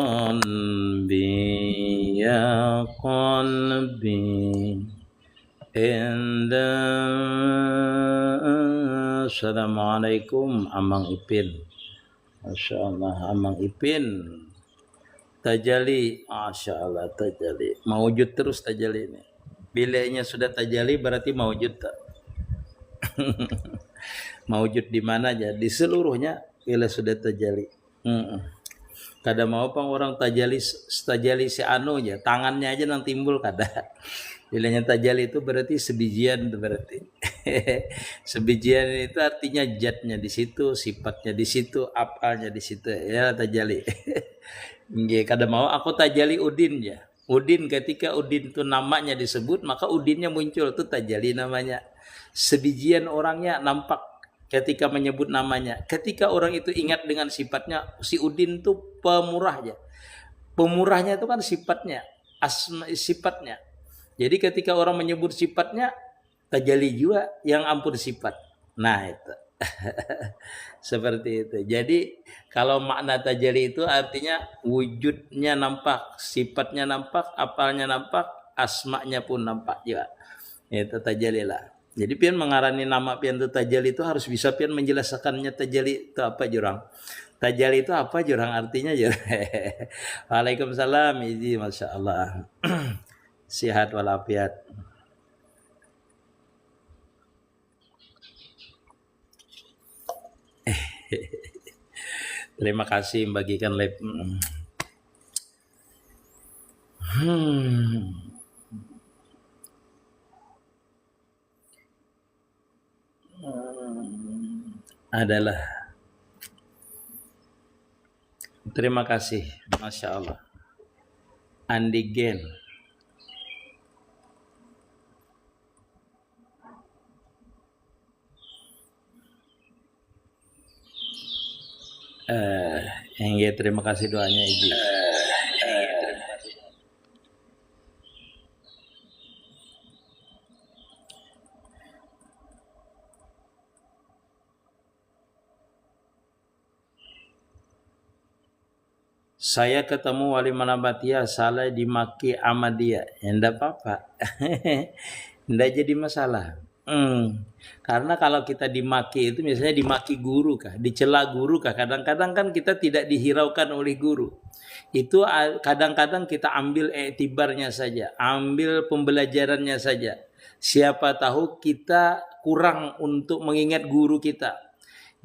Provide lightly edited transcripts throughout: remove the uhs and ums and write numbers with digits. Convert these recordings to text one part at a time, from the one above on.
قلبي يا قلبي Assalamualaikum Amang Ipin. Masya Allah Amang Ipin. Tajali, Masya Allah tajali. Mawujud terus tajali ini. Bilanya sudah tajali berarti mawujud tak? Mawujud di mana aja? Di seluruhnya bila sudah tajali. Kada mau pang orang tajali si anu aja, tangannya aja nang timbul kada. Bilanya tajali itu berarti sebijian berarti. Sebijian itu artinya zatnya di situ, sifatnya di situ, apalnya di situ. Ya tajali. Nggih, kada mau aku tajali Udin ya. Udin ketika Udin itu namanya disebut maka Udinnya muncul itu tajali namanya. Sebijian orangnya nampak ketika menyebut namanya. Ketika orang itu ingat dengan sifatnya, si Udin itu pemurahnya. Pemurahnya itu kan sifatnya, sifatnya. Jadi ketika orang menyebut sifatnya, tajali juga yang ampun sifat. Nah itu. Seperti itu. Jadi kalau makna tajali itu artinya wujudnya nampak, sifatnya nampak, apalnya nampak, asma'nya pun nampak juga. Itu tajali lah. Jadi pian mengarani nama pian itu tajali itu harus bisa pian menjelaskannya tajali itu apa jurang. Tajali itu apa jurang artinya jurang. Waalaikumsalam Izi, Masya Allah. Sehat walafiat. Terima kasih membagikan live. Adalah terima kasih, Masya Allah. Andigen. Terima kasih doanya Ibu. Saya ketemu wali Manabatia salah dimaki sama dia. Ya enggak apa-apa. Enggak jadi masalah. Karena kalau kita dimaki itu misalnya dimaki guru kah, dicela guru kah, kadang-kadang kan kita tidak dihiraukan oleh guru. Itu kadang-kadang kita ambil iktibarnya saja, ambil pembelajarannya saja. Siapa tahu kita kurang untuk mengingat guru kita.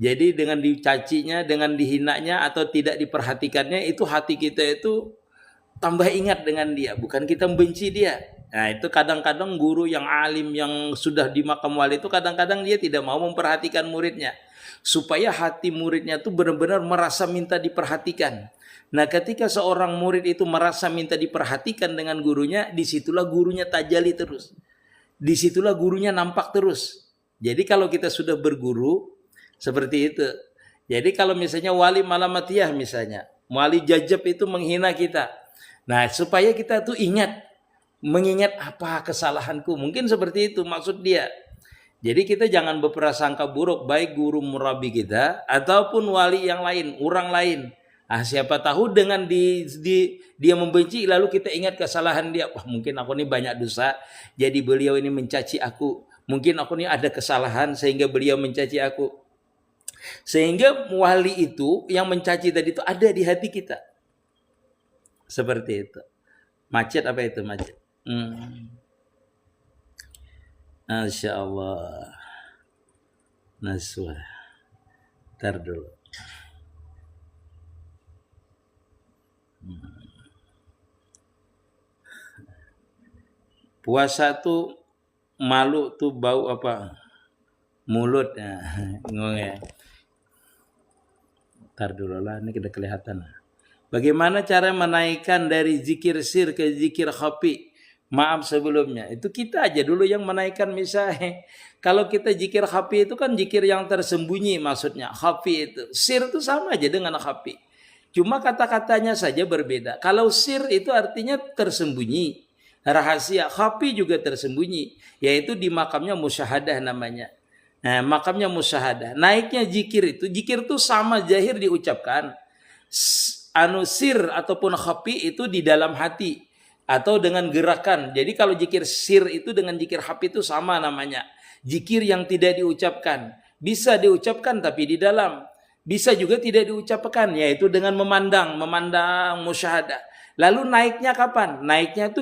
Jadi dengan dicacinya, dengan dihinanya atau tidak diperhatikannya itu hati kita itu tambah ingat dengan dia, bukan kita membenci dia. Nah itu kadang-kadang guru yang alim yang sudah di makam wali itu kadang-kadang dia tidak mau memperhatikan muridnya. Supaya hati muridnya itu benar-benar merasa minta diperhatikan. Nah ketika seorang murid itu merasa minta diperhatikan dengan gurunya, disitulah gurunya tajali terus. Disitulah gurunya nampak terus. Jadi kalau kita sudah berguru, seperti itu. Jadi kalau misalnya wali malamatiyah misalnya, wali jajab itu menghina kita. Nah, supaya kita tuh mengingat apa kesalahanku. Mungkin seperti itu maksud dia. Jadi kita jangan berprasangka buruk baik guru murabi kita ataupun wali yang lain, orang lain. Siapa tahu dengan dia membenci lalu kita ingat kesalahan dia. Wah, mungkin aku ini banyak dosa, jadi beliau ini mencaci aku. Mungkin aku ini ada kesalahan sehingga beliau mencaci aku. Sehingga wali itu yang mencaci tadi itu ada di hati kita. Seperti itu. Macet apa itu macet? Masya Allah. Naswa. Ntar dulu. Puasa tuh malu tuh bau apa? Mulut. Ngomong ya. Ntar dulu lah, ini udah kelihatan. Bagaimana cara menaikkan dari zikir sir ke zikir khafi? Maaf sebelumnya, itu kita aja dulu yang menaikkan misalnya. Kalau kita zikir khafi itu kan zikir yang tersembunyi maksudnya. Khafi itu, sir itu sama aja dengan khafi. Cuma kata-katanya saja berbeda. Kalau sir itu artinya tersembunyi, rahasia. Khafi juga tersembunyi, yaitu di makamnya musyahadah namanya. Nah, makamnya musyahadah. Naiknya zikir itu sama zahir diucapkan. Sir ataupun khafi itu di dalam hati atau dengan gerakan. Jadi kalau zikir sir itu dengan zikir khafi itu sama namanya. Zikir yang tidak diucapkan. Bisa diucapkan tapi di dalam. Bisa juga tidak diucapkan, yaitu dengan memandang musyahadah. Lalu naiknya kapan? Naiknya itu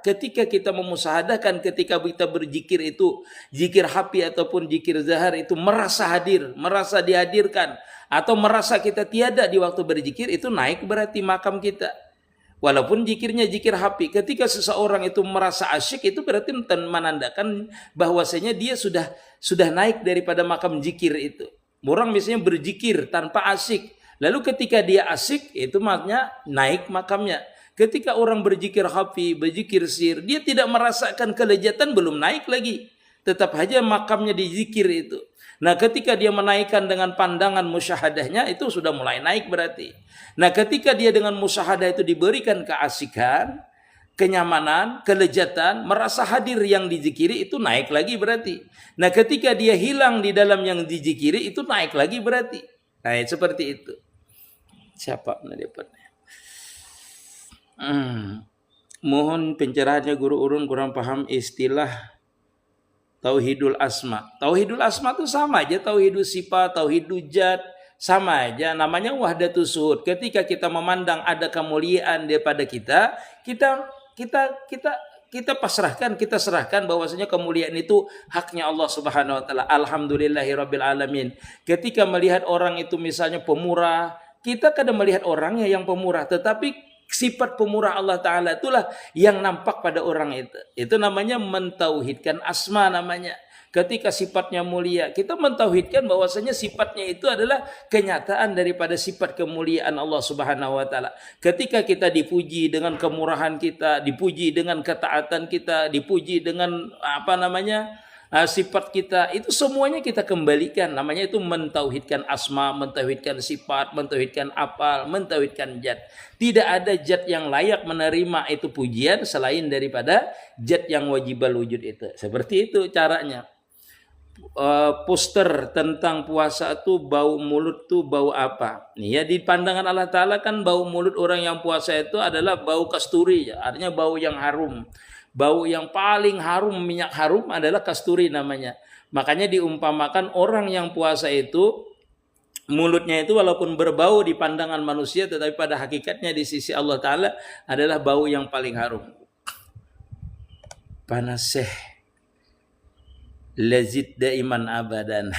ketika kita memusyahadahkan, ketika kita berzikir itu, zikir khafi ataupun zikir zahar itu merasa hadir, merasa dihadirkan, atau merasa kita tiada di waktu berzikir, itu naik berarti makam kita. Walaupun zikirnya zikir khafi, ketika seseorang itu merasa asyik, itu berarti menandakan bahwasanya dia sudah naik daripada makam zikir itu. Orang biasanya berzikir tanpa asyik. Lalu ketika dia asyik, itu maknanya naik makamnya. Ketika orang berzikir khafi, berzikir sir, dia tidak merasakan kelezatan, belum naik lagi. Tetap aja makamnya di zikir itu. Nah, ketika dia menaikkan dengan pandangan musyahadahnya, itu sudah mulai naik berarti. Nah, ketika dia dengan musyahadah itu diberikan keasikan, kenyamanan, kelezatan, merasa hadir yang dizikiri, itu naik lagi berarti. Nah, ketika dia hilang di dalam yang dizikiri, itu naik lagi berarti. Nah, seperti itu. Siapa penelponnya? Mohon pencerahannya Guru Ulun, kurang paham istilah tauhidul asma. Tauhidul asma itu sama aja, tauhidul sifat, tauhidul zat, sama aja, namanya wahdatus syuhud. Ketika kita memandang ada kemuliaan daripada kita serahkan bahwasanya kemuliaan itu haknya Allah Subhanahu wa taala. Alhamdulillahirabbil alamin. Ketika melihat orang itu misalnya pemurah, kita kadang melihat orangnya yang pemurah, tetapi sifat pemurah Allah taala itulah yang nampak pada orang itu. Itu namanya mentauhidkan asma namanya. Ketika sifatnya mulia, kita mentauhidkan bahwasanya sifatnya itu adalah kenyataan daripada sifat kemuliaan Allah Subhanahu wa taala. Ketika kita dipuji dengan kemurahan kita, dipuji dengan ketaatan kita, dipuji dengan sifat kita, itu semuanya kita kembalikan. Namanya itu mentauhidkan asma, mentauhidkan sifat, mentauhidkan afal, mentauhidkan zat. Tidak ada zat yang layak menerima itu pujian selain daripada zat yang wajibal wujud itu. Seperti itu caranya. Poster tentang puasa itu bau mulut tuh bau apa? Nih ya, di pandangan Allah Ta'ala kan bau mulut orang yang puasa itu adalah bau kasturi, ya. Artinya bau yang harum. Bau yang paling harum, minyak harum adalah kasturi namanya. Makanya diumpamakan orang yang puasa itu mulutnya itu walaupun berbau di pandangan manusia, tetapi pada hakikatnya di sisi Allah Ta'ala adalah bau yang paling harum. Panaseh lazid daiman abadan.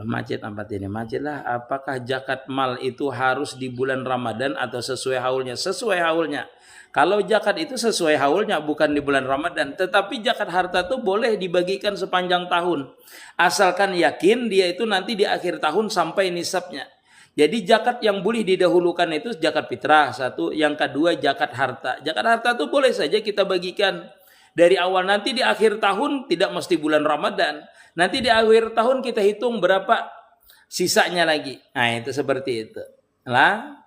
Macet tempat ini, macet lah. Apakah zakat mal itu harus di bulan Ramadan atau sesuai haulnya? Sesuai haulnya. Kalau zakat itu sesuai haulnya, bukan di bulan Ramadan. Tetapi zakat harta itu boleh dibagikan sepanjang tahun, asalkan yakin dia itu nanti di akhir tahun sampai nisabnya. Jadi zakat yang boleh didahulukan itu zakat fitrah satu, yang kedua zakat harta. Zakat harta itu boleh saja kita bagikan dari awal, nanti di akhir tahun, tidak mesti bulan Ramadan. Nanti di akhir tahun kita hitung berapa sisanya lagi. Nah, itu seperti itu. Lah,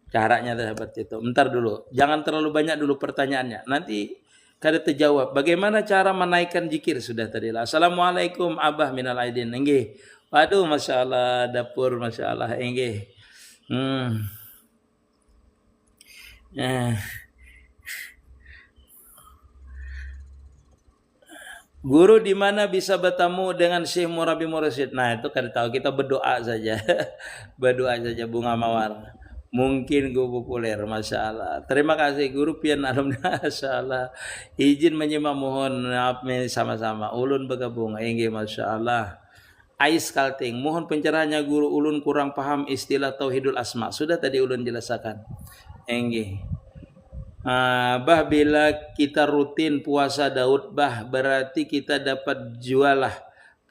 caranya seperti itu. Bentar dulu, jangan terlalu banyak dulu pertanyaannya. Nanti kada terjawab. Bagaimana cara menaikkan zikir? Sudah tadi lah. Assalamualaikum Abah minal aidin. Nggih. Waduh, Masya Allah, dapur Masya Allah. Nggih. Guru di mana bisa bertemu dengan Syekh Murabi Mursyid? Nah, itu kan tahu, kita berdoa saja. Berdoa saja Bunga Mawar. Mungkin guru populer, Masya Allah. Terima kasih Guru Pian alhamdulillah, Masya Allah. Izin menyimak, mohon maaf sama-sama. Ulun bergabung, Masya Allah. Ais Kalting, mohon pencerahannya Guru, ulun kurang paham istilah tauhidul asma. Sudah tadi ulun jelaskan. Bah bila kita rutin puasa Daud bah berarti kita dapat jualah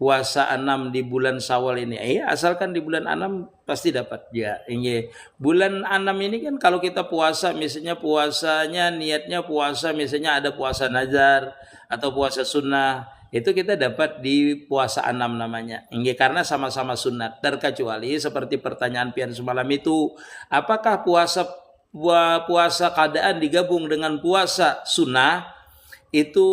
puasa 6 di bulan Syawal ini. Asalkan di bulan 6 pasti dapat ya. Ini bulan 6 ini kan kalau kita puasa misalnya puasanya niatnya puasa misalnya ada puasa nazar atau puasa sunnah itu kita dapat di puasa 6 namanya. Ini karena sama-sama sunat terkecuali seperti pertanyaan pian semalam itu apakah puasa keadaan digabung dengan puasa sunnah itu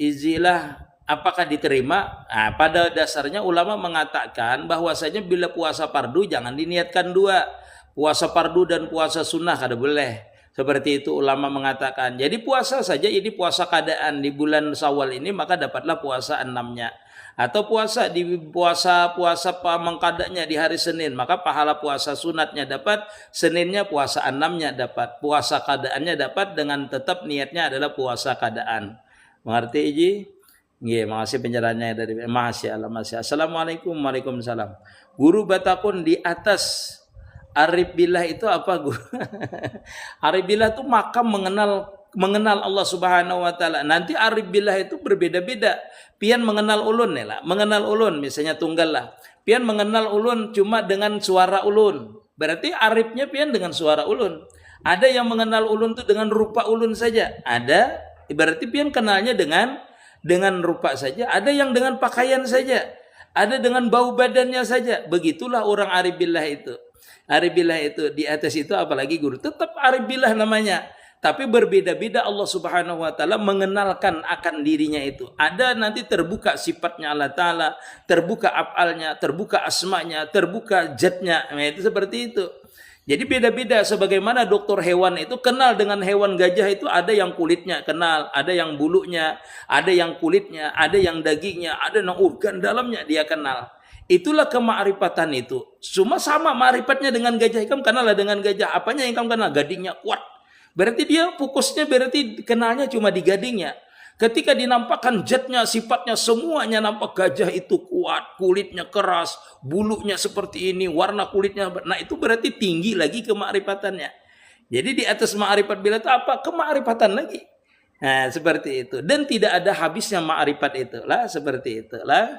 izilah apakah diterima? Pada dasarnya ulama mengatakan bahwasanya bila puasa fardu jangan diniatkan dua, puasa fardu dan puasa sunnah kada boleh. Seperti itu ulama mengatakan. Jadi puasa saja ini puasa keadaan di bulan Syawal ini maka dapatlah puasa 6-nya. Atau puasa di puasa mengkadanya di hari Senin maka pahala puasa sunatnya dapat, Seninnya puasa 6-nya dapat, puasa keadaannya dapat dengan tetap niatnya adalah puasa keadaan. Mengerti Iji? Nggih, makasih pencerahannya dari Masya Allah. Assalamualaikum. Waalaikumsalam. Guru batakun di atas arif billah itu apa guru? Arif billah itu makam mengenal Allah Subhanahu wa taala. Nanti arif billah itu berbeda-beda. Pian mengenal ulun lah. Mengenal ulun misalnya tunggal lah. Pian mengenal ulun cuma dengan suara ulun. Berarti arifnya pian dengan suara ulun. Ada yang mengenal ulun itu dengan rupa ulun saja. Ada berarti pian kenalnya dengan rupa saja. Ada yang dengan pakaian saja. Ada dengan bau badannya saja. Begitulah orang arif billah itu. Arif billah itu di atas itu apalagi guru tetap arif billah namanya. Tapi berbeda-beda Allah Subhanahu wa taala mengenalkan akan dirinya itu. Ada nanti terbuka sifatnya Allah taala, terbuka afalnya, terbuka asmanya, terbuka zatnya. Nah, itu seperti itu. Jadi beda-beda sebagaimana dokter hewan itu kenal dengan hewan gajah itu ada yang kulitnya kenal, ada yang bulunya, ada yang kulitnya, ada yang dagingnya, ada yang organ dalamnya dia kenal. Itulah kemakrifatan itu. Cuma sama makrifatnya dengan gajah. Kamu kenal dengan gajah. Apanya yang kamu kenal? Gadingnya kuat. Berarti dia fokusnya berarti kenalnya cuma di gadingnya. Ketika dinampakkan zatnya, sifatnya semuanya nampak gajah itu kuat, kulitnya keras, bulunya seperti ini, warna kulitnya. Nah itu berarti tinggi lagi kemakrifatannya. Jadi di atas makrifat bila itu apa? Kemakrifatan lagi. Nah seperti itu. Dan tidak ada habisnya makrifat itulah seperti itulah.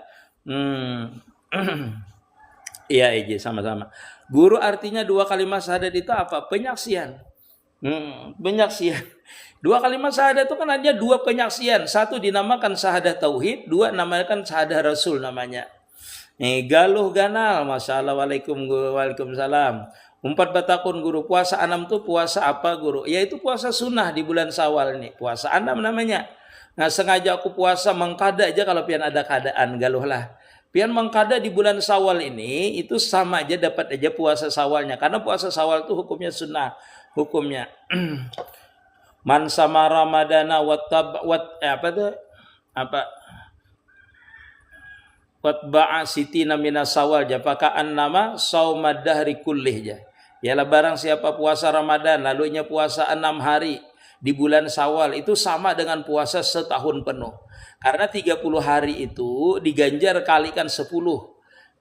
Iya Eji sama-sama. Guru artinya 2 kalimat syahadat itu apa? Penyaksian. Penyaksian. 2 kalimat syahadat itu kan hanya 2 penyaksian. 1 dinamakan syahadat tauhid, 2 namakan syahadat rasul namanya. Galuh ganal. Waalaikumsalam. 4 batakun guru. Puasa 6 itu puasa apa guru? Yaitu puasa sunnah di bulan Syawal ini. Puasa 6 namanya. Nah sengaja aku puasa mengkada aja kalau pian ada keadaan galuh lah. Pian mengkada di bulan Syawal ini itu sama aja dapat aja puasa Syawalnya karena puasa Syawal itu hukumnya sunnah hukumnya man sama ramadana watba'a sitina minas Syawal japakaan nama saumad dahri kullih ya. Yalah barang siapa puasa Ramadan lalunya puasa 6 hari di bulan Syawal itu sama dengan puasa setahun penuh. Karena 30 hari itu diganjar kalikan 10.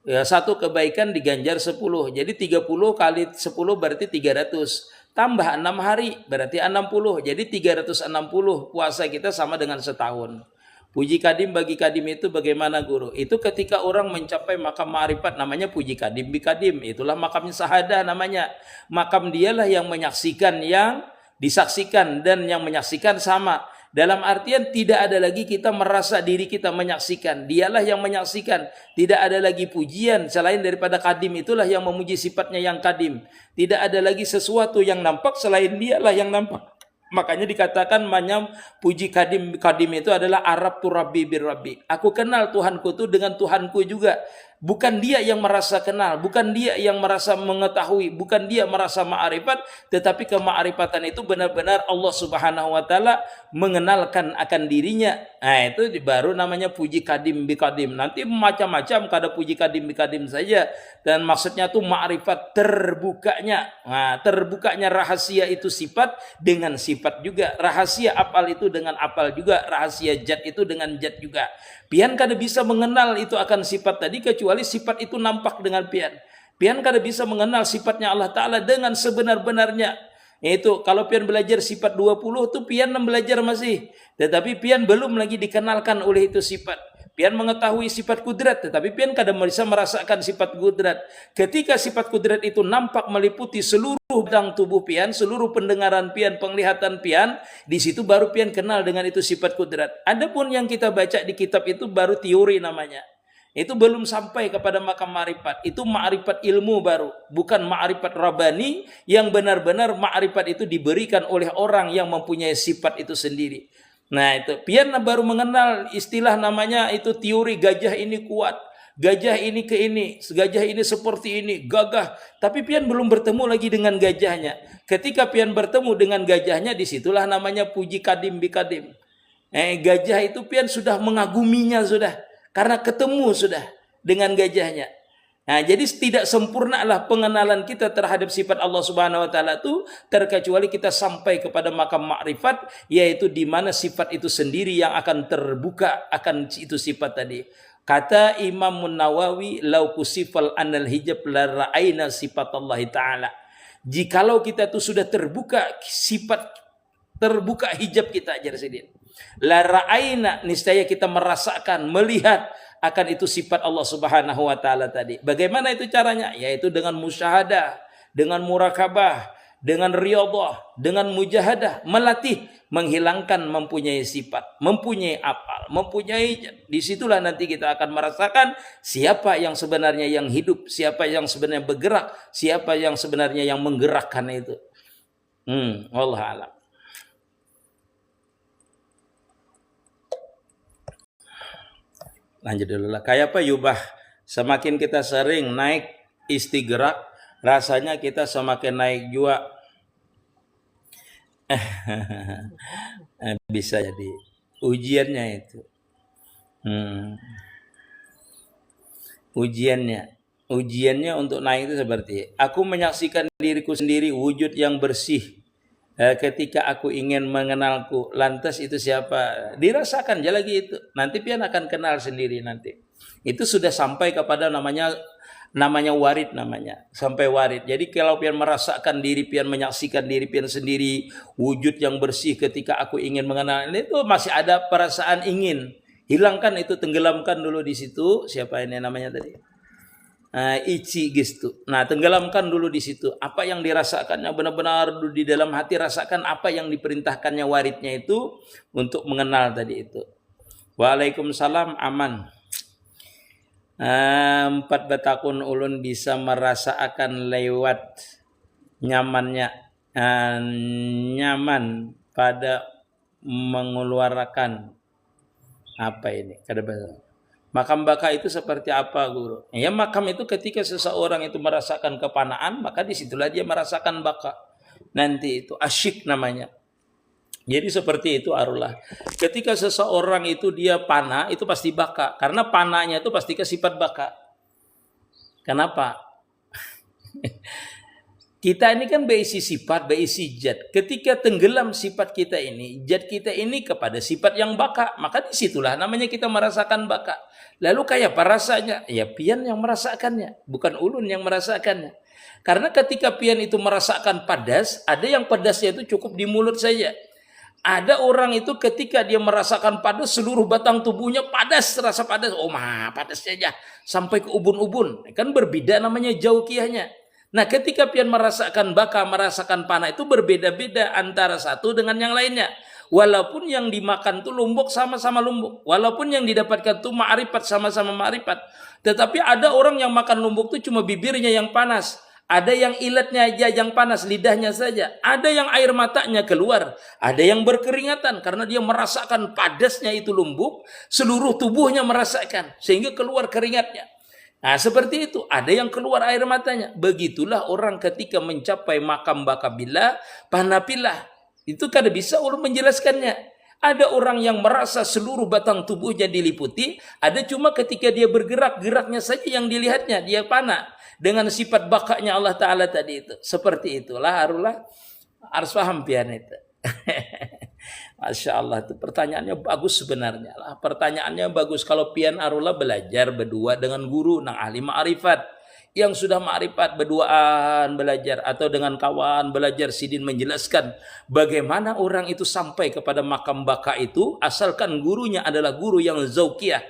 Ya, 1 kebaikan diganjar 10. Jadi 30 kali 10 berarti 300. Tambah 6 hari berarti 60. Jadi 360 puasa kita sama dengan setahun. Puji kadim bagi kadim itu bagaimana guru? Itu ketika orang mencapai makam ma'rifat namanya puji kadim bi kadim. Itulah makamnya sahadah namanya. Makam dialah yang menyaksikan yang disaksikan dan yang menyaksikan sama. Dalam artian tidak ada lagi kita merasa diri kita menyaksikan. Dialah yang menyaksikan. Tidak ada lagi pujian selain daripada kadim. Itulah yang memuji sifatnya yang kadim. Tidak ada lagi sesuatu yang nampak selain dialah yang nampak. Makanya dikatakan manyam puji kadim itu adalah Arab tu Rabbi bir Rabbi. Aku kenal Tuhanku itu dengan Tuhanku juga. Bukan dia yang merasa kenal, bukan dia yang merasa mengetahui, bukan dia merasa ma'rifat, tetapi kema'rifatan itu benar-benar Allah Subhanahu wa taala mengenalkan akan dirinya. Nah, itu baru namanya puji kadim bi kadim. Nanti macam-macam kada puji kadim bi kadim saja dan maksudnya tuh ma'rifat terbukanya. Nah, terbukanya rahasia itu sifat dengan sifat juga, rahasia apal itu dengan apal juga, rahasia zat itu dengan zat juga. Pian kada bisa mengenal itu akan sifat tadi kecuali sifat itu nampak dengan pian. Pian kada bisa mengenal sifatnya Allah Ta'ala dengan sebenar-benarnya. Itu kalau pian belajar sifat 20 tuh pian belajar masih. Tetapi pian belum lagi dikenalkan oleh itu sifat. Pian mengetahui sifat kudrat, tetapi pian kadang bisa merasakan sifat kudrat. Ketika sifat kudrat itu nampak meliputi seluruh bidang tubuh pian, seluruh pendengaran pian, penglihatan pian, di situ baru pian kenal dengan itu sifat kudrat. Adapun yang kita baca di kitab itu baru teori namanya. Itu belum sampai kepada makam ma'rifat. Itu ma'rifat ilmu baru, bukan ma'rifat rabbani yang benar-benar ma'rifat itu diberikan oleh orang yang mempunyai sifat itu sendiri. Nah, itu pian baru mengenal istilah namanya itu teori gajah ini kuat, gajah ini ke ini, gajah ini seperti ini, gagah. Tapi pian belum bertemu lagi dengan gajahnya. Ketika pian bertemu dengan gajahnya, disitulah namanya puji kadim bikadim. Gajah itu pian sudah mengaguminya sudah. Karena ketemu sudah dengan gajahnya. Nah, jadi tidak sempurnalah pengenalan kita terhadap sifat Allah Subhanahu wa taala itu terkecuali kita sampai kepada makam makrifat, yaitu di mana sifat itu sendiri yang akan terbuka akan itu sifat tadi. Kata Imam Nawawi, "Lau kusifal anal hijab la ra'aina sifat Allah taala." Jikalau kita itu sudah terbuka sifat, terbuka hijab kita ajar sedikit. La ra'aina, niscaya kita merasakan, melihat akan itu sifat Allah Subhanahu wa taala tadi. Bagaimana itu caranya? Yaitu dengan musyahadah, dengan murakabah, dengan riyadhah, dengan mujahadah, melatih menghilangkan mempunyai sifat, mempunyai apal, mempunyai, disitulah nanti kita akan merasakan siapa yang sebenarnya yang hidup, siapa yang sebenarnya bergerak, siapa yang sebenarnya yang menggerakkan itu. Wallahu a'lam. Lanjut dulu lah. Kayak apa Yubah? Semakin kita sering naik istighraq, rasanya kita semakin naik juga. Bisa jadi ujiannya itu. Ujiannya untuk naik itu seperti, aku menyaksikan diriku sendiri wujud yang bersih. Ketika aku ingin mengenalku, lantas itu siapa? Dirasakan aja lagi itu. Nanti pian akan kenal sendiri nanti. Itu sudah sampai kepada namanya warid namanya. Sampai warid. Jadi kalau pian merasakan diri, pian menyaksikan diri pian sendiri, wujud yang bersih ketika aku ingin mengenal, itu masih ada perasaan ingin. Hilangkan itu, tenggelamkan dulu di situ. Siapa ini namanya tadi? Ichi gitu. Nah, tenggelamkan dulu di situ. Apa yang dirasakannya benar-benar di dalam hati, rasakan apa yang diperintahkannya waridnya itu untuk mengenal tadi itu. Waalaikumsalam, aman. 4 betakun ulun bisa merasakan lewat nyamannya, nyaman pada mengeluarkan apa ini? Makam baka itu seperti apa, Guru? Ya, makam itu ketika seseorang itu merasakan kepanaan, maka disitulah dia merasakan baka. Nanti itu asyik namanya. Jadi seperti itu arullah. Ketika seseorang itu dia panah, itu pasti baka. Karena panahnya itu pasti ke sifat baka. Kenapa? Kita ini kan berisi sifat, berisi zat. Ketika tenggelam sifat kita ini, zat kita ini kepada sifat yang baka, maka disitulah namanya kita merasakan baka. Lalu kayak apa rasanya? Ya pian yang merasakannya, bukan ulun yang merasakannya. Karena ketika pian itu merasakan padas, ada yang padasnya itu cukup di mulut saja. Ada orang itu ketika dia merasakan padas, seluruh batang tubuhnya padas, rasa padas. Oh padasnya aja sampai ke ubun-ubun. Kan berbeda namanya jauqiyahnya. Nah, ketika pian merasakan baka, merasakan panah, itu berbeda-beda antara satu dengan yang lainnya. Walaupun yang dimakan tuh lumbuk sama-sama lumbuk. Walaupun yang didapatkan tuh ma'rifat sama-sama ma'rifat. Tetapi ada orang yang makan lumbuk tuh cuma bibirnya yang panas. Ada yang ilatnya aja yang panas, lidahnya saja. Ada yang air matanya keluar. Ada yang berkeringatan karena dia merasakan padasnya itu lumbuk. Seluruh tubuhnya merasakan sehingga keluar keringatnya. Nah, seperti itu. Ada yang keluar air matanya. Begitulah orang ketika mencapai makam bakabillah, panapilah. Itu kada bisa ulun menjelaskannya. Ada orang yang merasa seluruh batang tubuhnya diliputi. Ada cuma ketika dia bergerak, geraknya saja yang dilihatnya. Dia panah. Dengan sifat bakanya Allah Ta'ala tadi itu. Seperti itulah harus paham pian itu. Masya Allah, itu pertanyaannya bagus sebenarnya. Pertanyaannya bagus. Kalau pian arullah belajar berdua dengan guru, nang ahli ma'rifat. yang sudah ma'rifat berduaan belajar atau dengan kawan belajar, sidin menjelaskan bagaimana orang itu sampai kepada makam baka itu, asalkan gurunya adalah guru yang zauqiyah,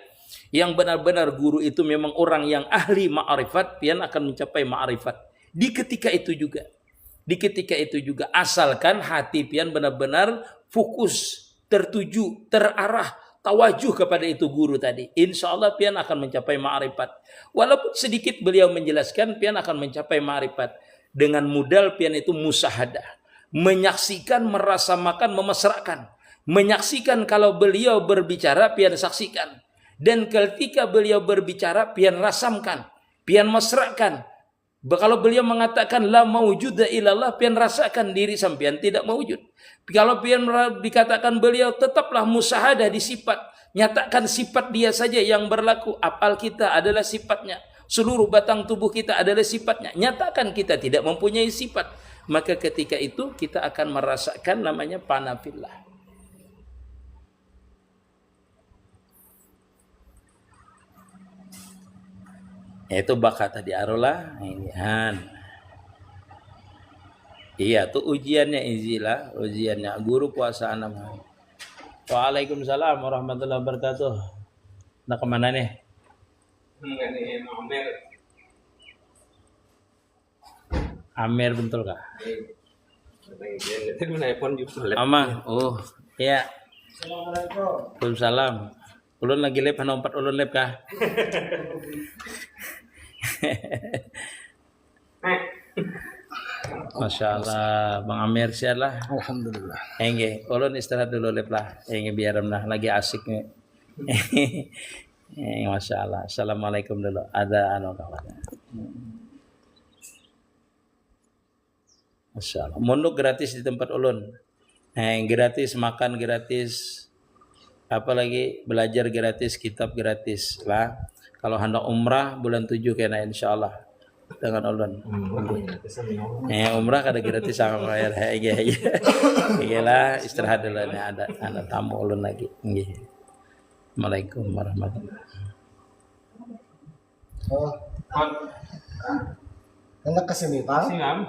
yang benar-benar guru itu memang orang yang ahli ma'rifat, pian akan mencapai ma'rifat di ketika itu juga. Di ketika itu juga asalkan hati pian benar-benar fokus, tertuju, terarah, tawajuh kepada itu guru tadi, insya Allah pian akan mencapai ma'rifat. Walaupun sedikit beliau menjelaskan, pian akan mencapai ma'rifat. Dengan modal pian itu musahadah, menyaksikan, merasakan, memesrakan, menyaksikan kalau beliau berbicara pian saksikan, dan ketika beliau berbicara pian rasamkan, pian mesrakan. Kalau beliau mengatakan la mawjuda illallah, pian rasakan diri sampian tidak mewujud. Kalau pian dikatakan beliau tetaplah musahadah di sifat, nyatakan sifat dia saja yang berlaku. Apal kita adalah sifatnya, seluruh batang tubuh kita adalah sifatnya. Nyatakan kita tidak mempunyai sifat, maka ketika itu kita akan merasakan namanya panafillah. Itu bakat tadi arola ini iya tuh ujiannya, izilah ujiannya guru puasa 6 hari. Waalaikumsalam warahmatullahi wabarakatuh. Nah kemana nih? Amer betul kah? Ama, oh iya. Assalamualaikum. Waalaikumsalam. Ulun lagi lep, nompat ulun lep kah? Masya Allah, Bang Amir sialah. Alhamdulillah. Enggak, ulun istirahat dulu lep lah. Enggak biar lagi asik nih. Masya Allah. Assalamualaikum dulu. Ada kawannya. Masya Allah. Mondok gratis di tempat ulun. Gratis makan gratis. Apalagi belajar gratis, kitab gratis lah. Kalau hendak umrah bulan 7 kena insya Allah dengan ulun. Umrah kada gratis sama bayar. Iya lah, istirahat dulu nih, ada tamu ulun lagi. Assalamualaikum warahmatullahi wabarakatuh. Enak kesini Pak?